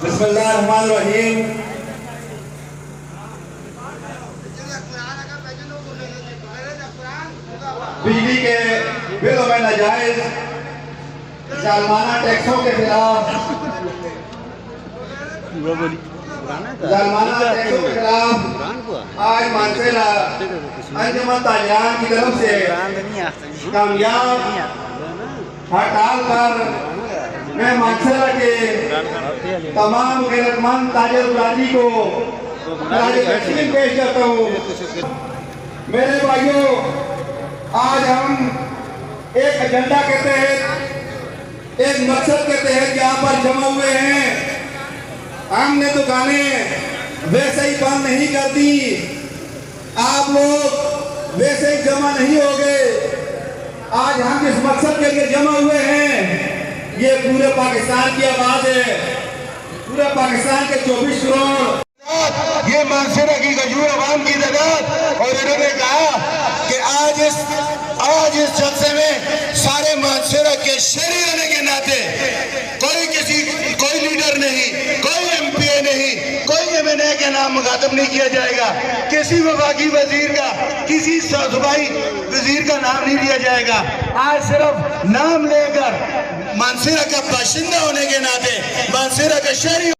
बिस्मिल्लाहिर्रहमानिर्रहीम। बिजली के बिलों में नाजायज जालमाना टैक्सों के खिलाफ आज मानसेरा अंजुमन ताजिरान की तरफ से कामयाब हड़ताल पर मैं मानसेरा के तमाम गैरतमंद ताजिर बुरादी को तस्लीम पेश करता हूँ। मेरे भाइयों, आज हम एक एजेंडा के तहत, एक मकसद के तहत यहाँ पर जमा हुए हैं। हमने दुकानें वैसे ही बंद नहीं कर दी, आप लोग वैसे ही जमा नहीं हो गए। आज हम जिस मकसद के लिए जमा हुए हैं, ये पूरे पाकिस्तान की आवाज है, पूरे पाकिस्तान के 24 करोड़, ये मानसेरा की गजूर अवाम की तादाद। और इन्होंने कहा कि आज इस जलसे में सारे मानसेरा के शहरी होने के नाते कोई लीडर नहीं, कोई एमपीए नहीं, कोई एमएनए के नाम मुखातब नहीं किया जाएगा, किसी वफाकी वजीर का, किसी सूबाई वजीर का नाम नहीं लिया जाएगा। आज सिर्फ नाम लेकर मानसेरा का बाशिंदा होने के नाते, मानसेरा का शहरी